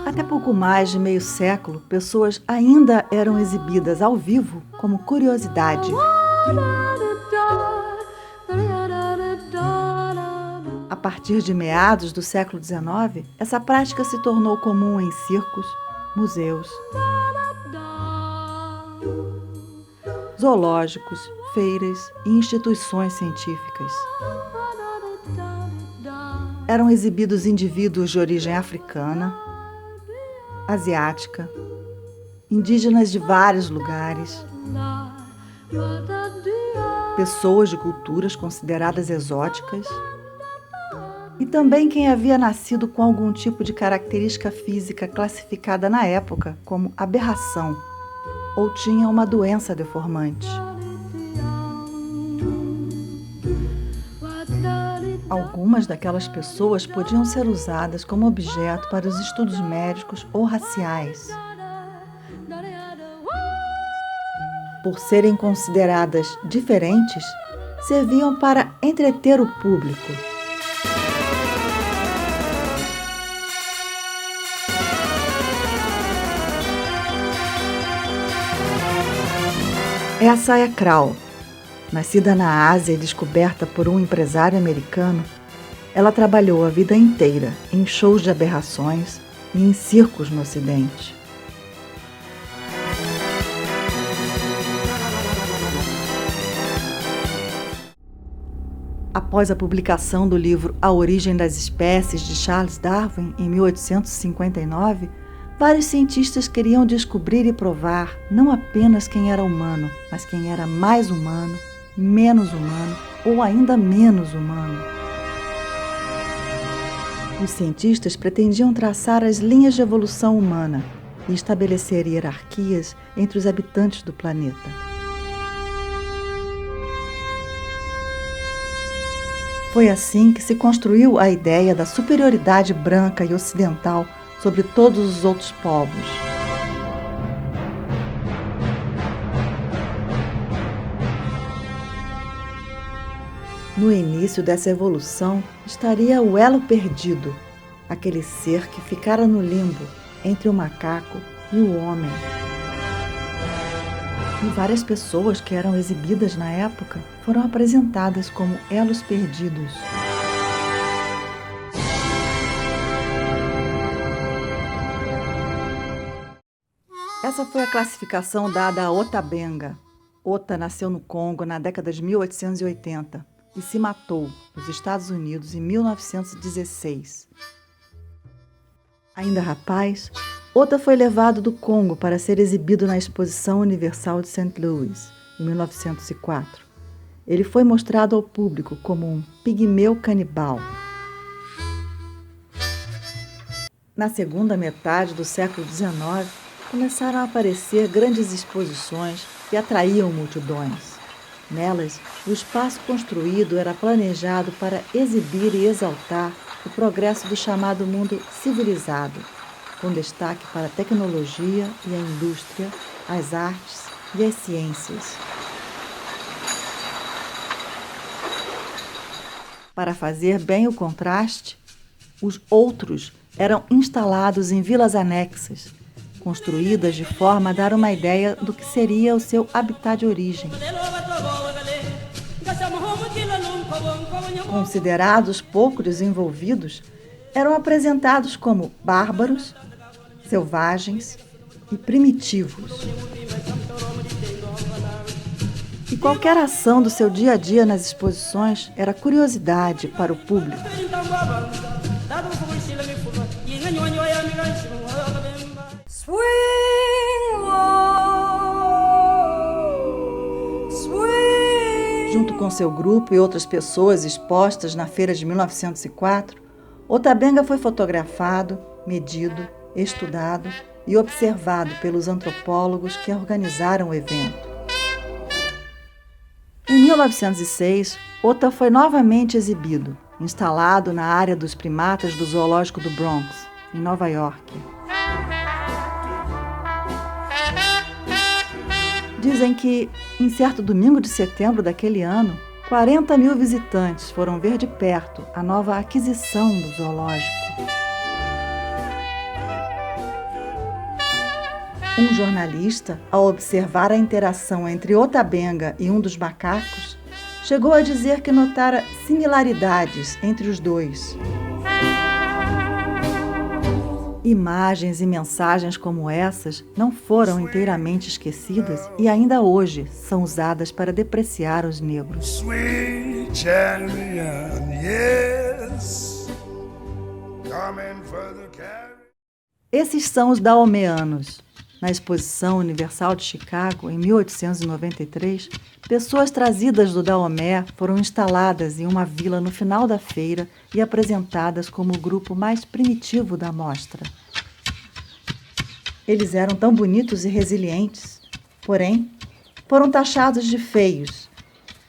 Até pouco mais de meio século, pessoas ainda eram exibidas ao vivo como curiosidade. A partir de meados do século XIX, essa prática se tornou comum em circos, museus, zoológicos, feiras e instituições científicas. Eram exibidos indivíduos de origem africana, asiática, indígenas de vários lugares, pessoas de culturas consideradas exóticas e também quem havia nascido com algum tipo de característica física classificada na época como aberração ou tinha uma doença deformante. Algumas daquelas pessoas podiam ser usadas como objeto para os estudos médicos ou raciais. Por serem consideradas diferentes, serviam para entreter o público. Essa é a Krall. Nascida na Ásia e descoberta por um empresário americano, ela trabalhou a vida inteira em shows de aberrações e em circos no Ocidente. Após a publicação do livro A Origem das Espécies, de Charles Darwin, em 1859, vários cientistas queriam descobrir e provar não apenas quem era humano, mas quem era mais humano, menos humano ou ainda menos humano. Os cientistas pretendiam traçar as linhas de evolução humana e estabelecer hierarquias entre os habitantes do planeta. Foi assim que se construiu a ideia da superioridade branca e ocidental sobre todos os outros povos. No início dessa evolução estaria o elo perdido, aquele ser que ficara no limbo entre o macaco e o homem. E várias pessoas que eram exibidas na época foram apresentadas como elos perdidos. Essa foi a classificação dada a Ota Benga. Ota nasceu no Congo na década de 1880 e se matou nos Estados Unidos em 1916. Ainda rapaz, Ota foi levado do Congo para ser exibido na Exposição Universal de St. Louis, em 1904. Ele foi mostrado ao público como um pigmeu canibal. Na segunda metade do século XIX, começaram a aparecer grandes exposições que atraíam multidões. Nelas, o espaço construído era planejado para exibir e exaltar o progresso do chamado mundo civilizado, com destaque para a tecnologia e a indústria, as artes e as ciências. Para fazer bem o contraste, os outros eram instalados em vilas anexas, construídas de forma a dar uma ideia do que seria o seu habitat de origem. Considerados pouco desenvolvidos, eram apresentados como bárbaros, selvagens e primitivos. E qualquer ação do seu dia a dia nas exposições era curiosidade para o público. Junto com seu grupo e outras pessoas expostas na feira de 1904, Ota Benga foi fotografado, medido, estudado e observado pelos antropólogos que organizaram o evento. Em 1906, Ota foi novamente exibido, instalado na área dos primatas do Zoológico do Bronx, em Nova York. Dizem que, em certo domingo de setembro daquele ano, 40 mil visitantes foram ver de perto a nova aquisição do zoológico. Um jornalista, ao observar a interação entre Otabenga e um dos macacos, chegou a dizer que notara similaridades entre os dois. Imagens e mensagens como essas não foram inteiramente esquecidas e ainda hoje são usadas para depreciar os negros. Sweet chariot, yes, coming for the carriage. Esses são os daomeanos. Na Exposição Universal de Chicago, em 1893, pessoas trazidas do Daomé foram instaladas em uma vila no final da feira e apresentadas como o grupo mais primitivo da mostra. Eles eram tão bonitos e resilientes, porém, foram taxados de feios,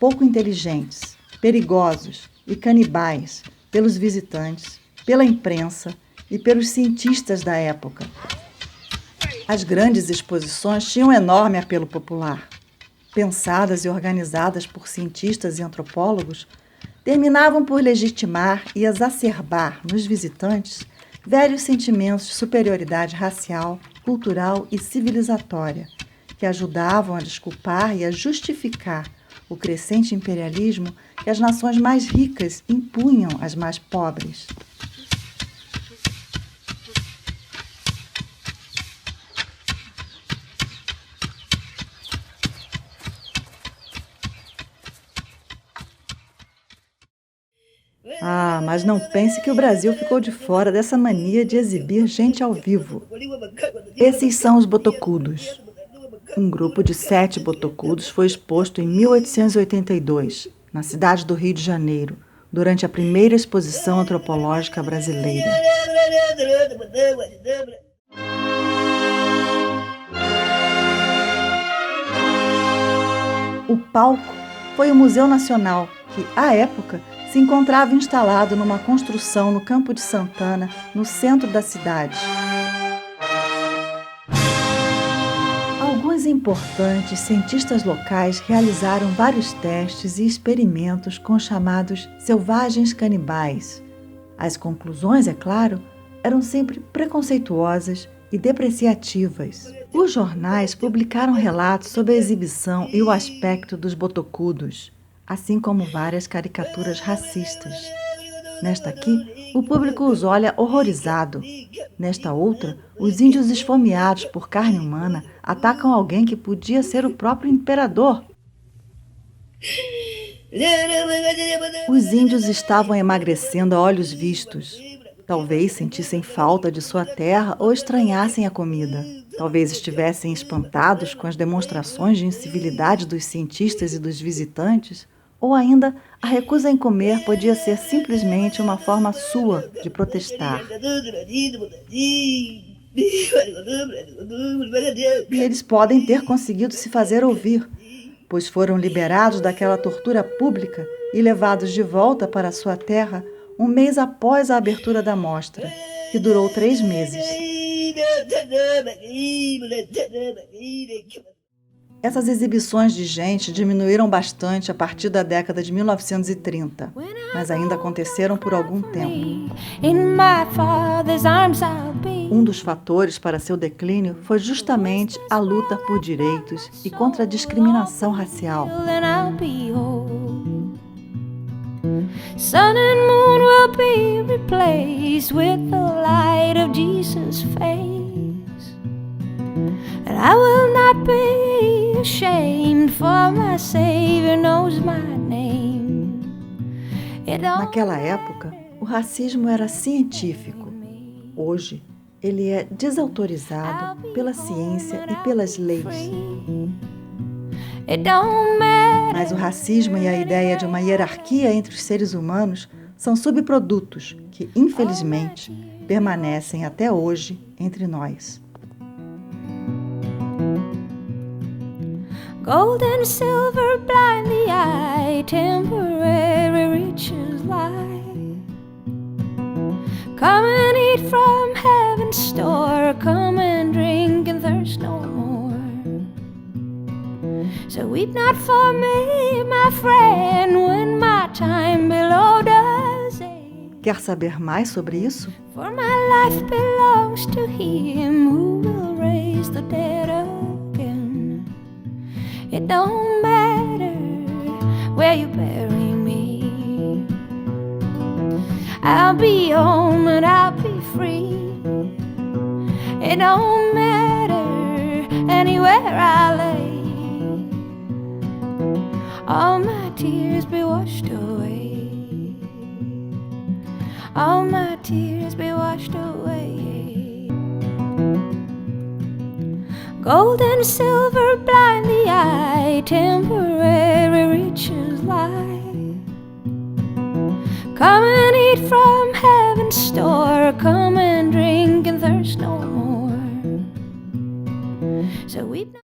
pouco inteligentes, perigosos e canibais pelos visitantes, pela imprensa e pelos cientistas da época. As grandes exposições tinham um enorme apelo popular. Pensadas e organizadas por cientistas e antropólogos, terminavam por legitimar e exacerbar nos visitantes velhos sentimentos de superioridade racial, cultural e civilizatória, que ajudavam a desculpar e a justificar o crescente imperialismo que as nações mais ricas impunham às mais pobres. Mas não pense que o Brasil ficou de fora dessa mania de exibir gente ao vivo. Esses são os botocudos. Um grupo de 7 botocudos foi exposto em 1882, na cidade do Rio de Janeiro, durante a primeira exposição antropológica brasileira. O palco foi o Museu Nacional, que, à época, se encontrava instalado numa construção no Campo de Santana, no centro da cidade. Alguns importantes cientistas locais realizaram vários testes e experimentos com os chamados selvagens canibais. As conclusões, é claro, eram sempre preconceituosas e depreciativas. Os jornais publicaram relatos sobre a exibição e o aspecto dos botocudos, assim como várias caricaturas racistas. Nesta aqui, o público os olha horrorizado. Nesta outra, os índios esfomeados por carne humana atacam alguém que podia ser o próprio imperador. Os índios estavam emagrecendo a olhos vistos. Talvez sentissem falta de sua terra ou estranhassem a comida. Talvez estivessem espantados com as demonstrações de incivilidade dos cientistas e dos visitantes, ou ainda a recusa em comer podia ser simplesmente uma forma sua de protestar. E eles podem ter conseguido se fazer ouvir, pois foram liberados daquela tortura pública e levados de volta para sua terra um mês após a abertura da mostra, que durou 3 meses. Essas exibições de gente diminuíram bastante a partir da década de 1930, mas ainda aconteceram por algum tempo. Um dos fatores para seu declínio foi justamente a luta por direitos e contra a discriminação racial. Sun and moon will be replaced with the light of Jesus' face, and I will not be ashamed, for my Savior knows my name. Naquela época, o racismo era científico. Hoje, ele é desautorizado pela ciência e pelas leis. Mas o racismo e a ideia de uma hierarquia entre os seres humanos são subprodutos que, infelizmente, permanecem até hoje entre nós. Gold and silver blind the eye, temporary riches lie. Come and eat from heaven's store, come and drink and thirst no more. So weep not for me, my friend, when my time below does end. Quer saber mais sobre isso? For my life belongs to him who will raise the dead again. It don't matter where you bury me, I'll be home and I'll be free. It don't matter anywhere I lay, all my tears be washed away, all my tears be washed away. Gold and silver blind the eye, temporary riches lie. Come and eat from heaven's store, come and drink and thirst no more. So weep not